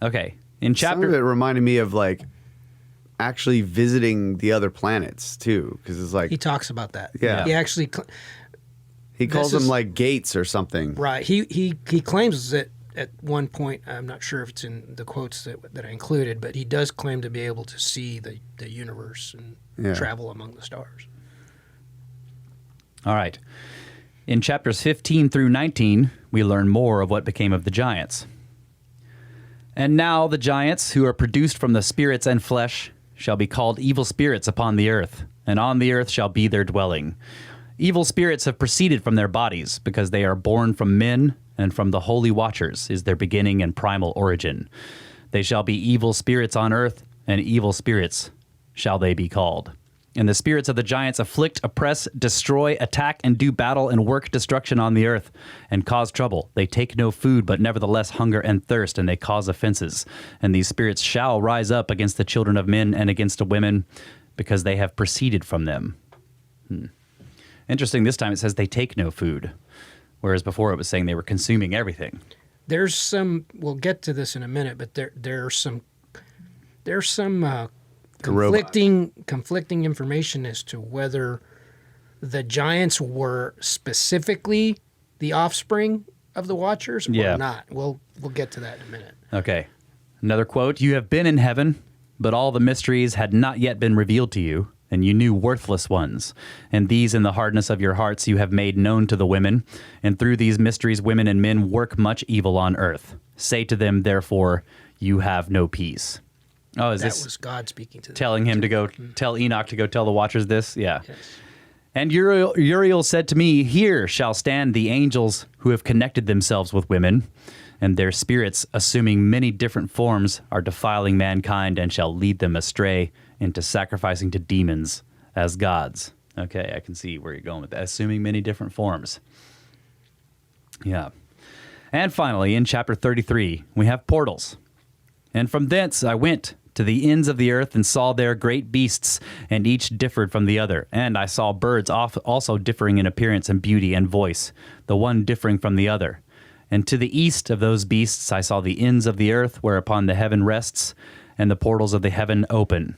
Okay. In some of it reminded me of like actually visiting the other planets too, because it's like He talks about that. Yeah. He actually, he calls them like gates or something. right. He claims that at one point, I'm not sure if it's in the quotes that I included, but he does claim to be able to see the universe and travel among the stars. All right. In chapters 15 through 19, we learn more of what became of the giants. And now the giants, who are produced from the spirits and flesh, shall be called evil spirits upon the earth, and on the earth shall be their dwelling. Evil spirits have proceeded from their bodies, because they are born from men, and from the holy watchers is their beginning and primal origin. They shall be evil spirits on earth, and evil spirits shall they be called. And the spirits of the giants afflict, oppress, destroy, attack, and do battle and work destruction on the earth, and cause trouble. They take no food, but nevertheless hunger and thirst, and they cause offenses. And these spirits shall rise up against the children of men and against the women, because they have proceeded from them. Interesting, this time it says they take no food, whereas before it was saying they were consuming everything. There's some. We'll get to this in a minute, but there's some conflicting information as to whether the giants were specifically the offspring of the Watchers or not. We'll get to that in a minute. Okay. Another quote, "You have been in heaven, but all the mysteries had not yet been revealed to you, and you knew worthless ones. And these in the hardness of your hearts you have made known to the women. And through these mysteries women and men work much evil on earth. Say to them, therefore, you have no peace." Oh, is That this was God speaking to them. telling him to go tell Enoch to go tell the Watchers this? Yeah. Yes. And Uriel said to me, "Here shall stand the angels who have connected themselves with women, and their spirits, assuming many different forms, are defiling mankind and shall lead them astray into sacrificing to demons as gods." Okay, I can see where you're going with that. Assuming many different forms. Yeah. And finally, in chapter 33, we have portals. "And from thence I went to the ends of the earth and saw there great beasts, and each differed from the other. And I saw birds also differing in appearance and beauty and voice, the one differing from the other. And to the east of those beasts I saw the ends of the earth, whereupon the heaven rests, and the portals of the heaven open.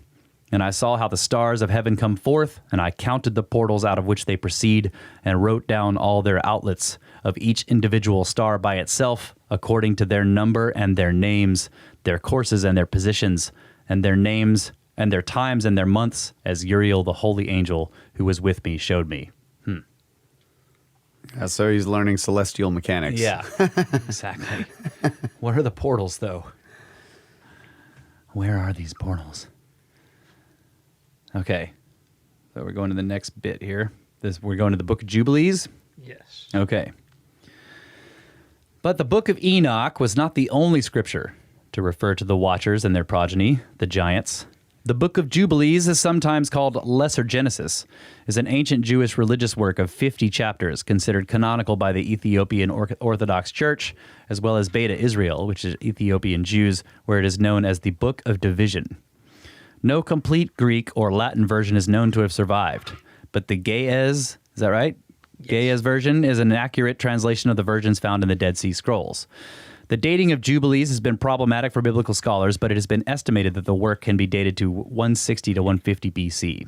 And I saw how the stars of heaven come forth, and I counted the portals out of which they proceed, and wrote down all their outlets of each individual star by itself, according to their number and their names, their courses and their positions, and their names and their times and their months, as Uriel, the holy angel who was with me, showed me." Yeah, so he's learning celestial mechanics. Yeah, exactly. What are the portals, though? Where are these portals? Okay, so we're going to the next bit here. We're going to the Book of Jubilees. Yes. Okay. "But the Book of Enoch was not the only scripture to refer to the Watchers and their progeny, the giants. The Book of Jubilees is sometimes called Lesser Genesis, is an ancient Jewish religious work of 50 chapters, considered canonical by the Ethiopian Orthodox Church, as well as Beta Israel, which is Ethiopian Jews, where it is known as the Book of Division. No complete Greek or Latin version is known to have survived, but the Ge'ez, is that right? Yes. Ge'ez version is an accurate translation of the versions found in the Dead Sea Scrolls. The dating of Jubilees has been problematic for biblical scholars, but it has been estimated that the work can be dated to 160 to 150 BC.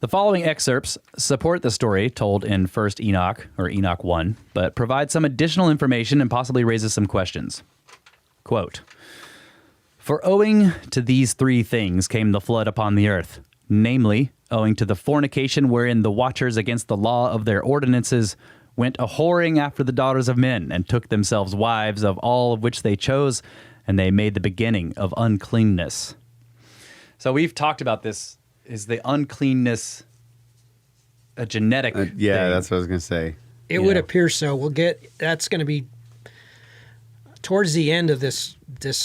The following excerpts support the story told in 1st Enoch, or Enoch 1, but provide some additional information and possibly raises some questions. Quote, For owing to these three things came the flood upon the earth, namely, owing to the fornication wherein the watchers against the law of their ordinances went a-whoring after the daughters of men, and took themselves wives of all of which they chose, and they made the beginning of uncleanness. So we've talked about this. Is the uncleanness a genetic thing? That's what I was going to say. It would appear so. That's going to be towards the end of this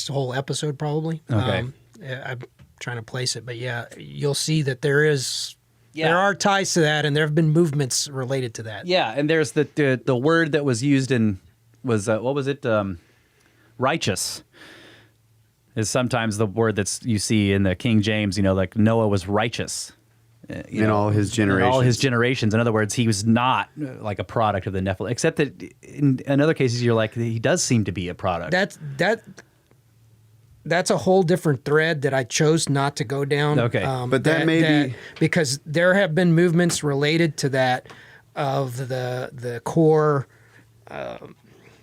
whole episode, probably. Okay. I'm trying to place it, but yeah, you'll see that there are ties to that, and there have been movements related to that. Yeah, and there's the word that was used was what was it? Righteous is sometimes the word that's you see in the King James. Like Noah was righteous. In all his generations. In all his generations. In other words, he was not like a product of the Nephilim, except that in other cases, you're like, he does seem to be a product. That's a whole different thread that I chose not to go down. Okay. But that may be... Because there have been movements related to that of the core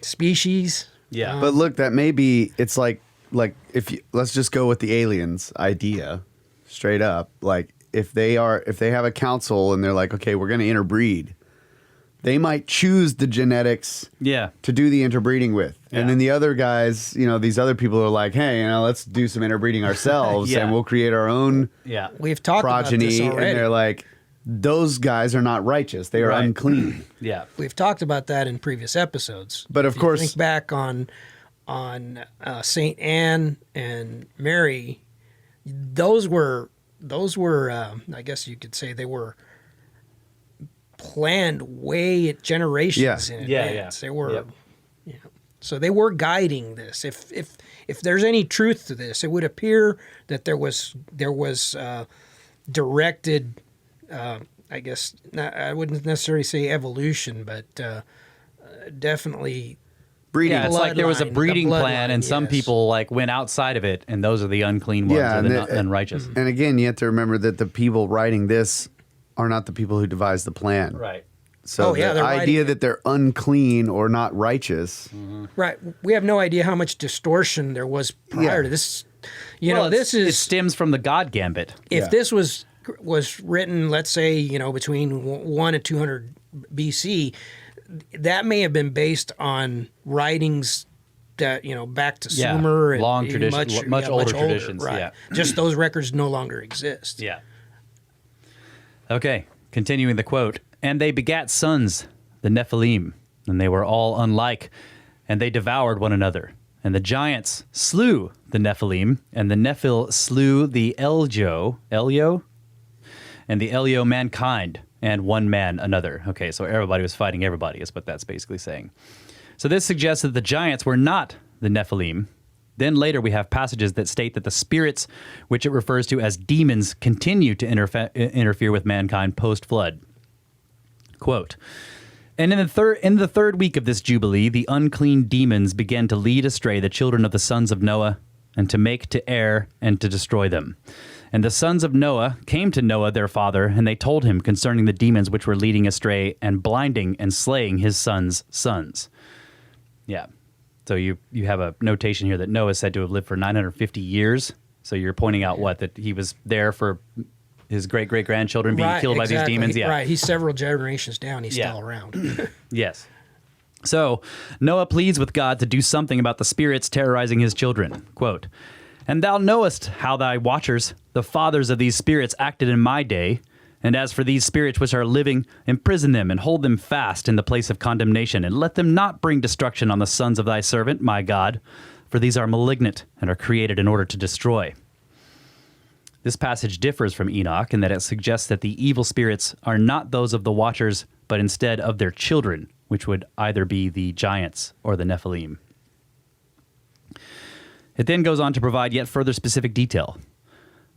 species. Yeah. But look, that may be... It's like let's just go with the aliens idea, straight up. Like, if they have a council and they're like, okay, we're going to interbreed, they might choose the genetics to do the interbreeding with. Yeah. And then the other guys, these other people are like, hey, let's do some interbreeding ourselves and we'll create our own We've talked progeny. about this already. And they're like, those guys are not righteous. They are unclean. Yeah. We've talked about that in previous episodes. But of course, think back on Saint Anne and Mary. Those were I guess you could say they were planned way generations in advance. They were, so they were guiding this. If there's any truth to this, it would appear that there was directed. I guess I wouldn't necessarily say evolution, but definitely breeding. Yeah, it's like there was a breeding plan, and some yes. people went outside of it, and those are the unclean ones, or the unrighteous. And again, you have to remember that the people writing this are not the people who devised the plan. Right. So the idea that they're unclean or not righteous. Mm-hmm. Right. We have no idea how much distortion there was prior to this. It stems from the God Gambit. If this was written, let's say, between 1 and 200 BC, that may have been based on writings that, back to Sumer. And long tradition, much older traditions. Right. Yeah. Just those records no longer exist. Yeah. Okay, continuing the quote. And they begat sons, the Nephilim, and they were all unlike, and they devoured one another. And the giants slew the Nephilim, and the Nephil slew the Elio, and the Elio mankind, and one man another. Okay, so everybody was fighting everybody, is what that's basically saying. So this suggests that the giants were not the Nephilim. Then later we have passages that state that the spirits, which it refers to as demons, continue to interfere with mankind post-flood. Quote, and in the third week of this jubilee, the unclean demons began to lead astray the children of the sons of Noah, and to make to err and to destroy them. And the sons of Noah came to Noah their father, and they told him concerning the demons which were leading astray and blinding and slaying his sons' sons. Yeah. So you have a notation here that Noah is said to have lived for 950 years. So you're pointing out that he was there for his great-great-grandchildren being killed by these demons. Yeah. Right. He's several generations down. He's still around. Yes. So Noah pleads with God to do something about the spirits terrorizing his children. Quote, and thou knowest how thy watchers, the fathers of these spirits, acted in my day. And as for these spirits which are living, imprison them and hold them fast in the place of condemnation, and let them not bring destruction on the sons of thy servant, my God, for these are malignant and are created in order to destroy. This passage differs from Enoch in that it suggests that the evil spirits are not those of the watchers, but instead of their children, which would either be the giants or the Nephilim. It then goes on to provide yet further specific detail.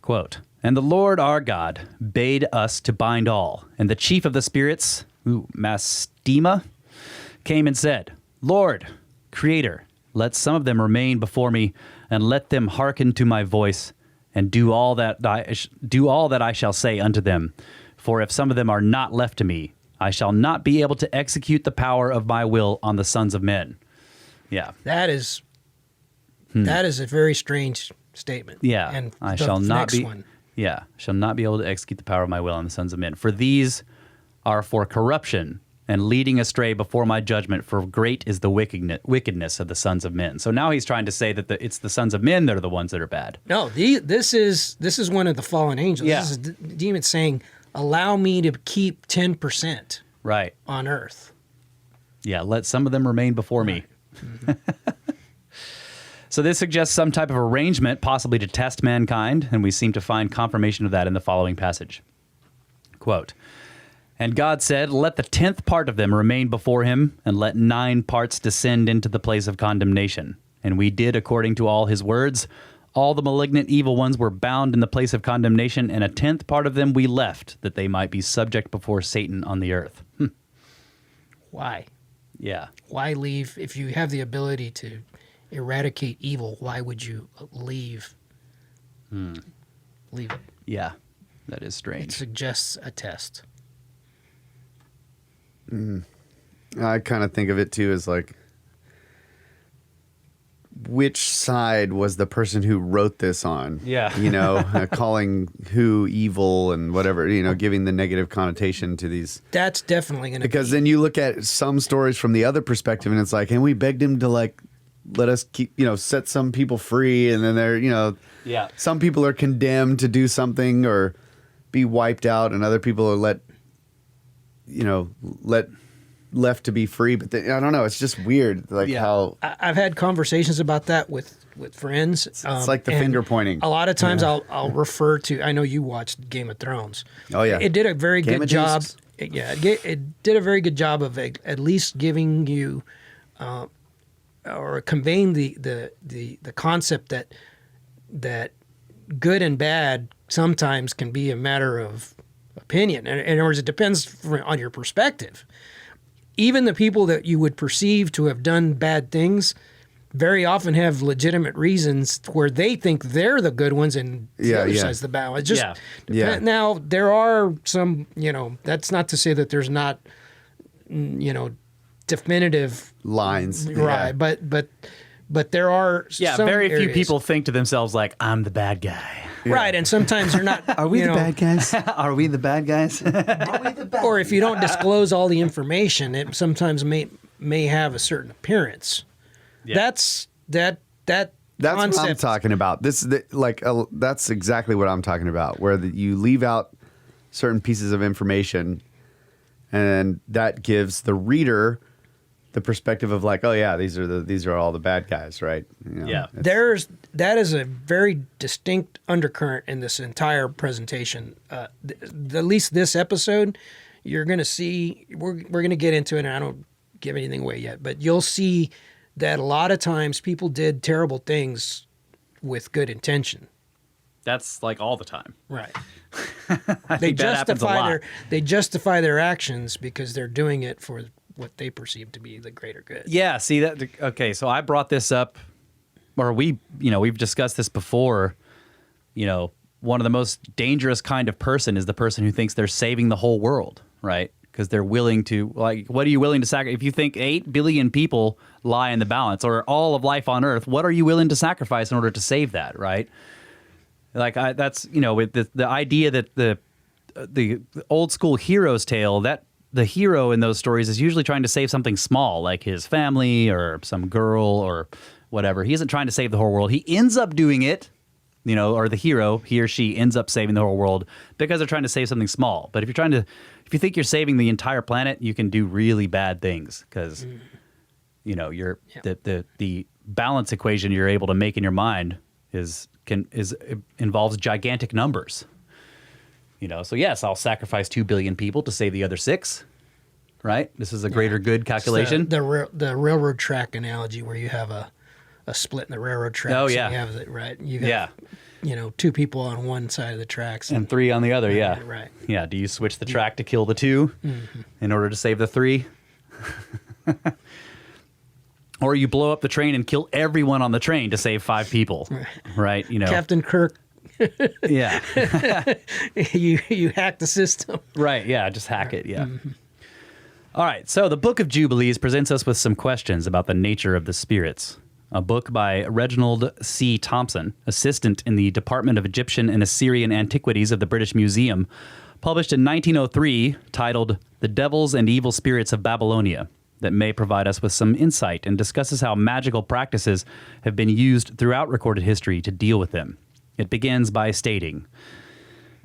Quote, and the Lord our God bade us to bind all, and the chief of the spirits, Mastema, came and said, Lord, Creator, let some of them remain before me, and let them hearken to my voice, and do all that I shall say unto them. For if some of them are not left to me, I shall not be able to execute the power of my will on the sons of men. Yeah. That is a very strange statement. Yeah, and I the shall not next be. one. Yeah, shall not be able to execute the power of my will on the sons of men. For these are for corruption and leading astray before my judgment. For great is the wickedness of the sons of men. So now he's trying to say that it's the sons of men that are the ones that are bad. No, this is one of the fallen angels. Yeah. This is a demon saying, "Allow me to keep 10% Right. on Earth." Yeah, let some of them remain before me. So this suggests some type of arrangement, possibly to test mankind, and we seem to find confirmation of that in the following passage. Quote, "And God said, let the 10th part of them remain before him, and let 9 parts descend into the place of condemnation. And we did according to all his words. All the malignant evil ones were bound in the place of condemnation, and a 10th part of them we left, that they might be subject before Satan on the earth." Why? Yeah. Why leave if you have the ability to eradicate evil? Why would you leave? Leave it. Yeah. That is It strange. suggests a test. I kind of think of it too as like, which side was the person who wrote this on? Yeah. You know, calling who evil and whatever, you know, giving the negative connotation to these. That's definitely going to Because then you look at some stories from the other perspective and it's like, and we begged him to like, let us keep, you know, set some people free. And then they're, you know, Yeah. some people are condemned to do something or be wiped out, and other people are left to be free. But I don't know. It's just weird, like how I've had conversations about that with friends. it's like the and finger pointing. A lot of times I'll refer to. I know you watched Game of Thrones. Oh yeah, It did a very Game good of job. Jesus. It did a very good job of at least giving you or conveying the concept that good and bad sometimes can be a matter of opinion. In other words, it depends on your perspective. Even the people that you would perceive to have done bad things very often have legitimate reasons where they think they're the good ones and the other side's the bad one. It's just Now there are some, that's not to say that there's not, definitive lines, right? But there are some very few areas. people think to themselves like, I'm the bad guy. Right, and sometimes they're not. Are we the bad guys? Are we the bad guys? Or if you don't disclose all the information, it sometimes may have a certain appearance. Yeah. That's That's what I'm concept. talking about. That's exactly what I'm talking about. Where you leave out certain pieces of information, and that gives the reader the perspective of like, oh yeah, these are all the bad guys, right? You know, Yeah. That is a very distinct undercurrent in this entire presentation. At least this episode, you're going to see. We're going to get into it, and I don't give anything away yet, but you'll see that a lot of times people did terrible things with good intention. That's like all the time. Right. I think that happens a lot. They justify their actions because they're doing it for what they perceive to be the greater good. Yeah, see that. Okay, so I brought this up, or we've discussed this before. One of the most dangerous kind of person is the person who thinks they're saving the whole world, right? Because they're willing to, like, what are you willing to sacrifice? If you think 8 billion people lie in the balance, or all of life on Earth, what are you willing to sacrifice in order to save that, right? Like, that's, with the idea that the old school hero's tale, that the hero in those stories is usually trying to save something small, like his family or some girl or whatever. He isn't trying to save the whole world. He ends up doing it, or the hero, he or she ends up saving the whole world because they're trying to save something small. But if you think you're saving the entire planet, you can do really bad things because, the balance equation you're able to make in your mind involves gigantic numbers. So yes, I'll sacrifice 2 billion people to save the other 6. Right? This is a greater good calculation. The railroad track analogy where you have a split in the railroad tracks. Oh yeah. And you have it right. You have, 2 people on one side of the tracks and 3 on the other. Yeah. Right. Yeah. Do you switch the track to kill the 2 in order to save the 3? Or you blow up the train and kill everyone on the train to save 5 people. Right? Captain Kirk. Yeah. you hack the system. Right. Yeah. Just hack it. Yeah. All right. So the Book of Jubilees presents us with some questions about the nature of the spirits. a book by Reginald C. Thompson, assistant in the Department of Egyptian and Assyrian Antiquities of the British Museum, published in 1903, titled The Devils and Evil Spirits of Babylonia, that may provide us with some insight and discusses how magical practices have been used throughout recorded history to deal with them. It begins by stating,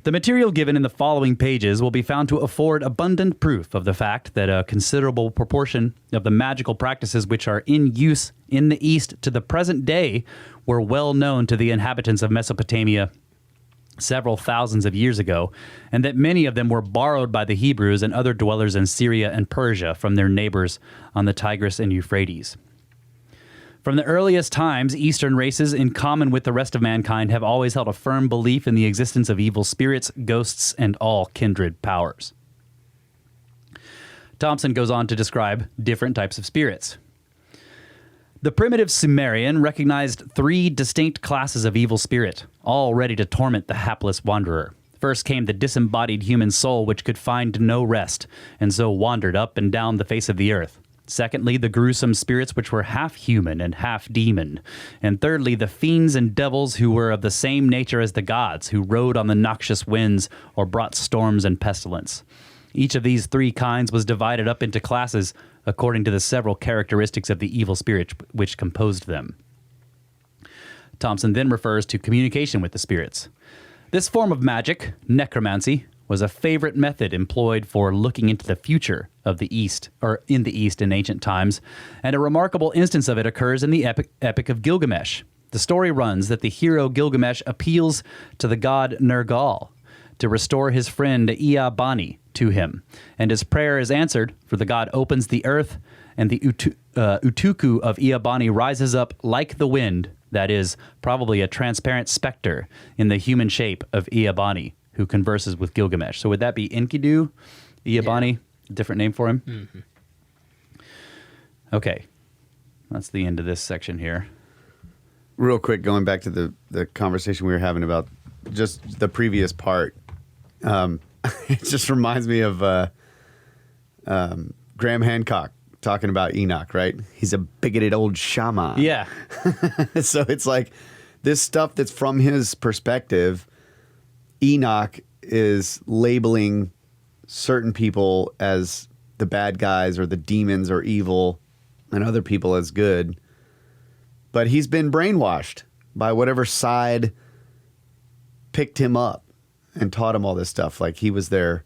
"The material given in the following pages will be found to afford abundant proof of the fact that a considerable proportion of the magical practices which are in use in the East to the present day were well known to the inhabitants of Mesopotamia several thousands of years ago, and that many of them were borrowed by the Hebrews and other dwellers in Syria and Persia from their neighbors on the Tigris and Euphrates. From the earliest times, Eastern races, in common with the rest of mankind, have always held a firm belief in the existence of evil spirits, ghosts, and all kindred powers." Thompson goes on to describe different types of spirits. The primitive Sumerian recognized 3 distinct classes of evil spirit, all ready to torment the hapless wanderer. First came the disembodied human soul, which could find no rest, and so wandered up and down the face of the earth. Secondly, the gruesome spirits which were half human and half demon. And thirdly, the fiends and devils who were of the same nature as the gods, who rode on the noxious winds or brought storms and pestilence. Each of these 3 kinds was divided up into classes according to the several characteristics of the evil spirit which composed them. Thompson then refers to communication with the spirits. This form of magic, necromancy, was a favorite method employed for looking into the future of the East, or in the East in ancient times, and a remarkable instance of it occurs in the Epic of Gilgamesh. The story runs that the hero Gilgamesh appeals to the god Nergal to restore his friend Ea Bani to him, and his prayer is answered, for the god opens the earth, and the Utuku of Ea Bani rises up like the wind, that is, probably a transparent specter in the human shape of Ea Bani, who converses with Gilgamesh. So would that be Enkidu, Ea Bani, different name for him? Mm-hmm. Okay, that's the end of this section here. Real quick, going back to the conversation we were having about just the previous part, it just reminds me of Graham Hancock talking about Enoch, right? He's a bigoted old shaman. Yeah. So it's like this stuff that's from his perspective. Enoch is labeling certain people as the bad guys or the demons or evil and other people as good. But he's been brainwashed by whatever side picked him up and taught him all this stuff. Like he was their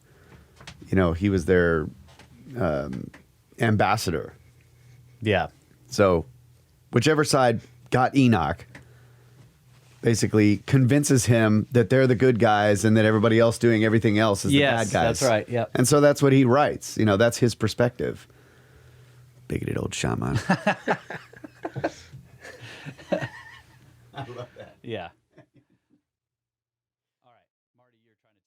ambassador. Yeah. So whichever side got Enoch basically convinces him that they're the good guys and that everybody else doing everything else is the bad guys. That's right. Yeah. And so that's what he writes. You know, that's his perspective. Bigoted old shaman. I love that. Yeah.